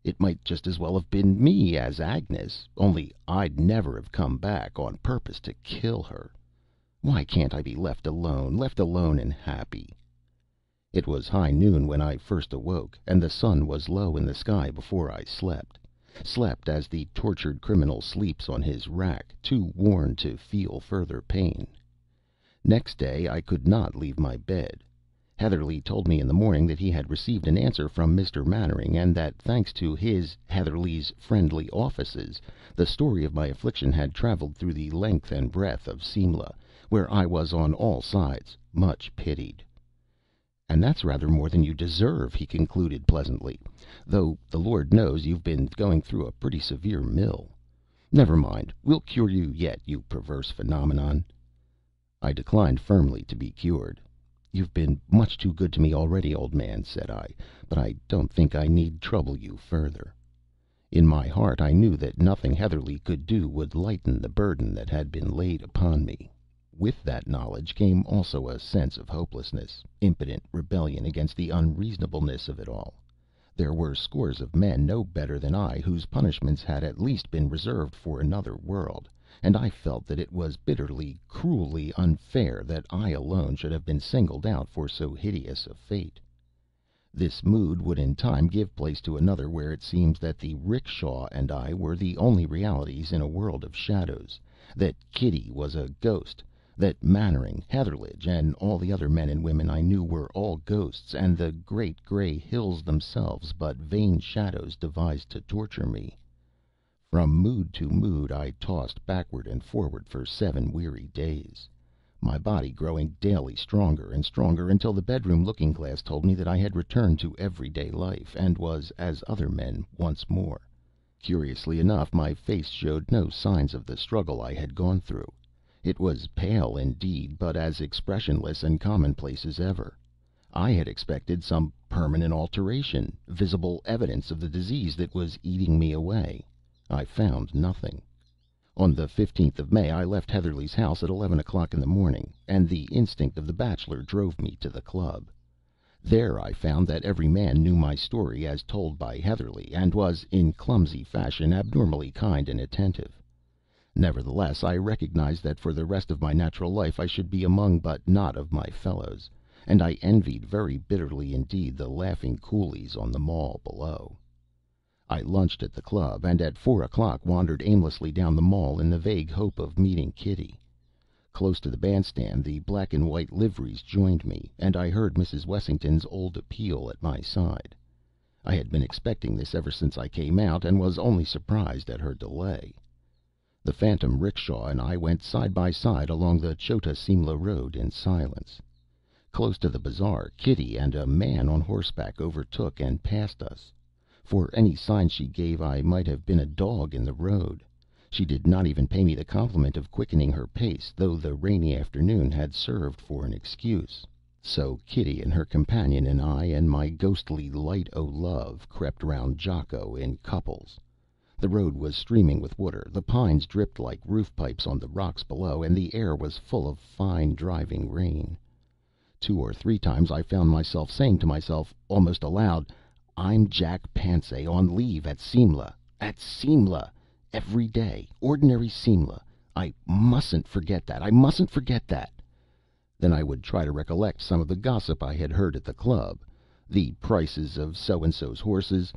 It might just as well have been me as Agnes, only I'd never have come back on purpose to kill her. Why can't I be left alone and happy? It was high noon when I first awoke, and the sun was low in the sky before I slept as the tortured criminal sleeps on his rack, too worn to feel further pain. Next day I could not leave my bed. Heatherly told me in the morning that he had received an answer from Mr. Mannering, and that, thanks to his, Heatherly's, friendly offices, the story of my affliction had traveled through the length and breadth of Simla, where I was on all sides much pitied. "And that's rather more than you deserve," he concluded pleasantly, "though the Lord knows you've been going through a pretty severe mill. Never mind, we'll cure you yet, you perverse phenomenon." I declined firmly to be cured. "You've been much too good to me already, old man," said I, "but I don't think I need trouble you further." In my heart I knew that nothing Heatherly could do would lighten the burden that had been laid upon me. With that knowledge came also a sense of hopelessness, impotent rebellion against the unreasonableness of it all. There were scores of men no better than I whose punishments had at least been reserved for another world, and I felt that it was bitterly, cruelly unfair that I alone should have been singled out for so hideous a fate. This mood would in time give place to another where it seems that the Rickshaw and I were the only realities in a world of shadows, that Kitty was a ghost, that Mannering, Heatherledge, and all the other men and women I knew were all ghosts, and the great gray hills themselves but vain shadows devised to torture me. From mood to mood I tossed backward and forward for 7 weary days, my body growing daily stronger and stronger, until the bedroom looking glass told me that I had returned to everyday life, and was as other men once more. Curiously enough, my face showed no signs of the struggle I had gone through. It was pale indeed, but as expressionless and commonplace as ever. I had expected some permanent alteration, visible evidence of the disease that was eating me away. I found nothing. On the 15th of May I left Heatherly's house at 11 o'clock in the morning, and the instinct of the bachelor drove me to the club. There I found that every man knew my story as told by Heatherly, and was, in clumsy fashion, abnormally kind and attentive. Nevertheless, I recognized that for the rest of my natural life I should be among but not of my fellows, and I envied very bitterly indeed the laughing coolies on the Mall below. I lunched at the club, and at 4 o'clock wandered aimlessly down the Mall in the vague hope of meeting Kitty. Close to the bandstand the black and white liveries joined me, and I heard Mrs. Wessington's old appeal at my side. I had been expecting this ever since I came out, and was only surprised at her delay. The phantom Rickshaw and I went side by side along the Chota Simla road in silence. Close to the bazaar, Kitty and a man on horseback overtook and passed us. For any sign she gave I might have been a dog in the road. She did not even pay me the compliment of quickening her pace, though the rainy afternoon had served for an excuse. So Kitty and her companion and I and my ghostly light o' love crept round Jocko in couples. The road was streaming with water, the pines dripped like roof pipes on the rocks below, and the air was full of fine driving rain. 2 or 3 times I found myself saying to myself, almost aloud, "I'm Jack Pansay on leave at Simla. At Simla! Every day. Ordinary Simla. I mustn't forget that. I mustn't forget that." Then I would try to recollect some of the gossip I had heard at the club, the prices of so and so's horses,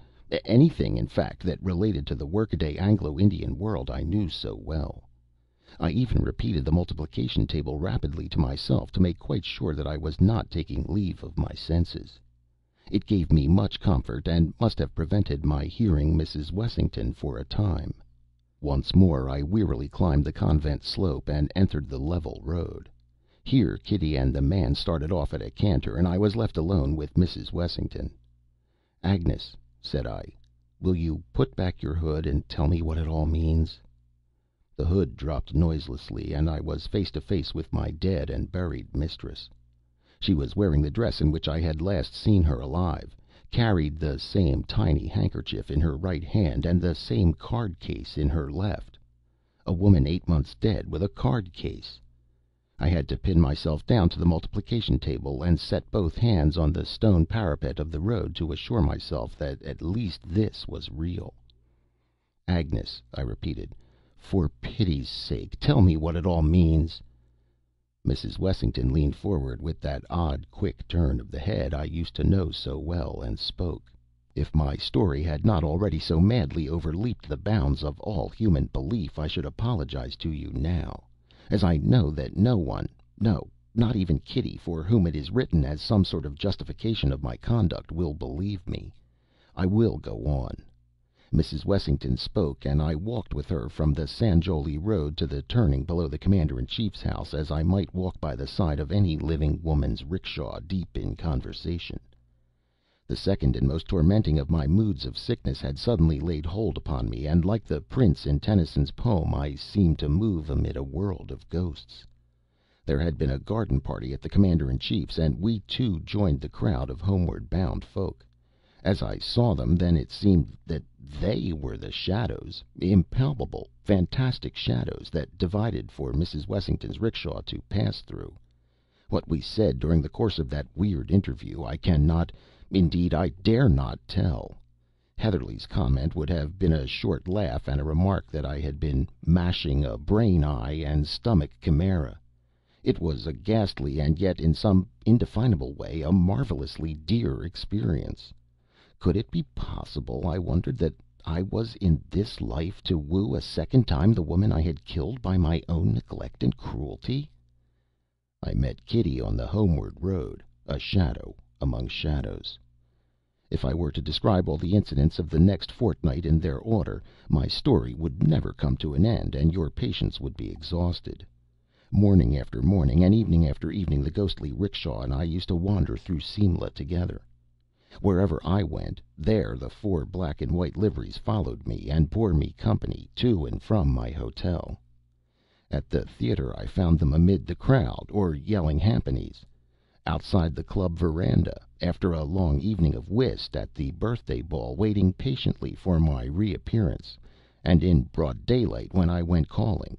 anything, in fact, that related to the workaday Anglo-Indian world I knew so well. I even repeated the multiplication table rapidly to myself to make quite sure that I was not taking leave of my senses. It gave me much comfort, and must have prevented my hearing Mrs. Wessington for a time. Once more I wearily climbed the convent slope and entered the level road. Here Kitty and the man started off at a canter, and I was left alone with Mrs. Wessington. "Agnes," said I, "will you put back your hood and tell me what it all means?" The hood dropped noiselessly, and I was face to face with my dead and buried mistress. She was wearing the dress in which I had last seen her alive, carried the same tiny handkerchief in her right hand, and the same card case in her left. A woman 8 months dead with a card case! I had to pin myself down to the multiplication table and set both hands on the stone parapet of the road to assure myself that at least this was real. "Agnes," I repeated, "for pity's sake, tell me what it all means." Mrs. Wessington leaned forward with that odd, quick turn of the head I used to know so well, and spoke. If my story had not already so madly overleaped the bounds of all human belief, I should apologize to you now, as I know that no one, no, not even Kitty, for whom it is written as some sort of justification of my conduct, will believe me. I will go on. Mrs. Wessington spoke, and I walked with her from the Sanjowlie Road to the turning below the Commander in Chief's house, as I might walk by the side of any living woman's rickshaw, deep in conversation. The second and most tormenting of my moods of sickness had suddenly laid hold upon me, and like the prince in Tennyson's poem, I seemed to move amid a world of ghosts. There had been a garden party at the Commander in Chief's, and we too joined the crowd of homeward bound folk. As I saw them then, it seemed that they were the shadows, impalpable, fantastic shadows, that divided for Mrs. Wessington's rickshaw to pass through. What we said during the course of that weird interview I cannot, indeed I dare not tell. Heatherlegh's comment would have been a short laugh and a remark that I had been mashing a brain eye and stomach chimera. It was a ghastly and yet in some indefinable way a marvelously dear experience. Could it be possible, I wondered, that I was in this life to woo a second time the woman I had killed by my own neglect and cruelty? I met Kitty on the homeward road, a shadow among shadows. If I were to describe all the incidents of the next fortnight in their order, my story would never come to an end, and your patience would be exhausted. Morning after morning, and evening after evening, the ghostly rickshaw and I used to wander through Simla together. Wherever I went, there the four black and white liveries followed me and bore me company to and from my hotel. At the theater I found them amid the crowd, or yelling jhampanies. Outside the club veranda, after a long evening of whist at the birthday ball, waiting patiently for my reappearance, and in broad daylight when I went calling.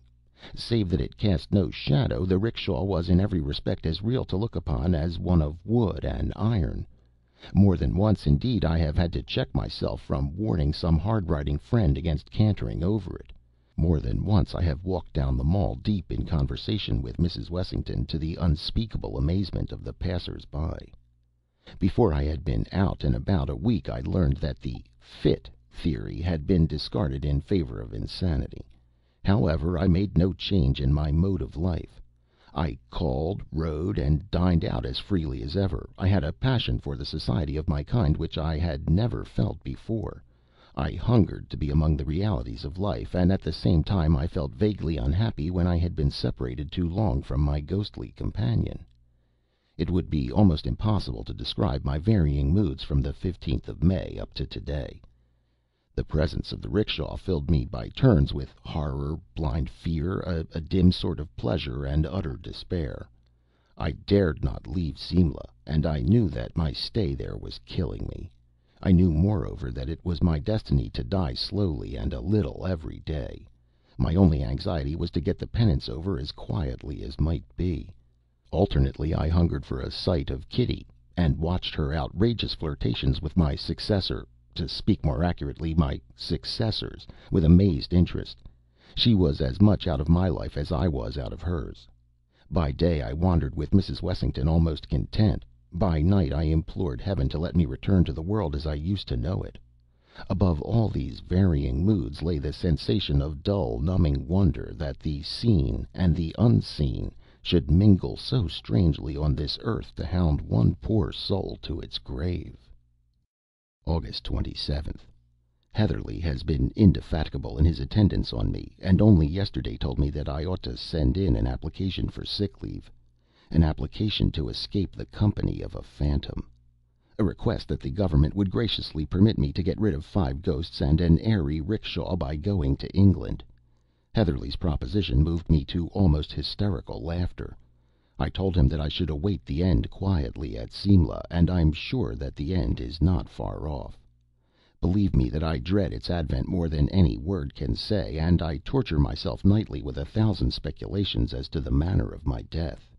Save that it cast no shadow, the rickshaw was in every respect as real to look upon as one of wood and iron. More than once, indeed, I have had to check myself from warning some hard-riding friend against cantering over it. More than once I have walked down the Mall deep in conversation with Mrs. Wessington, to the unspeakable amazement of the passers-by. Before I had been out and about a week, I learned that the "fit" theory had been discarded in favor of insanity. However, I made no change in my mode of life. I called, rode, and dined out as freely as ever. I had a passion for the society of my kind which I had never felt before. I hungered to be among the realities of life, and at the same time I felt vaguely unhappy when I had been separated too long from my ghostly companion. It would be almost impossible to describe my varying moods from the 15th of May up to today. The presence of the rickshaw filled me by turns with horror, blind fear, a dim sort of pleasure, and utter despair. I dared not leave Simla, and I knew that my stay there was killing me. I knew, moreover, that it was my destiny to die slowly and a little every day. My only anxiety was to get the penance over as quietly as might be. Alternately I hungered for a sight of Kitty, and watched her outrageous flirtations with my successor, to speak more accurately, my successors, with amazed interest. She was as much out of my life as I was out of hers. By day I wandered with Mrs. Wessington almost content. By night I implored heaven to let me return to the world as I used to know it. Above all these varying moods lay the sensation of dull, numbing wonder that the seen and the unseen should mingle so strangely on this earth to hound one poor soul to its grave. August 27th. Heatherlegh has been indefatigable in his attendance on me, and only yesterday told me that I ought to send in an application for sick leave. An application to escape the company of a phantom. A request that the government would graciously permit me to get rid of 5 ghosts and an airy rickshaw by going to England. Heatherlegh's proposition moved me to almost hysterical laughter. I told him that I should await the end quietly at Simla, and I'm sure that the end is not far off. Believe me that I dread its advent more than any word can say, and I torture myself nightly with 1,000 speculations as to the manner of my death.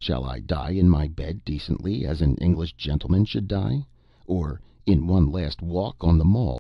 Shall I die in my bed decently, as an English gentleman should die, or in one last walk on the Mall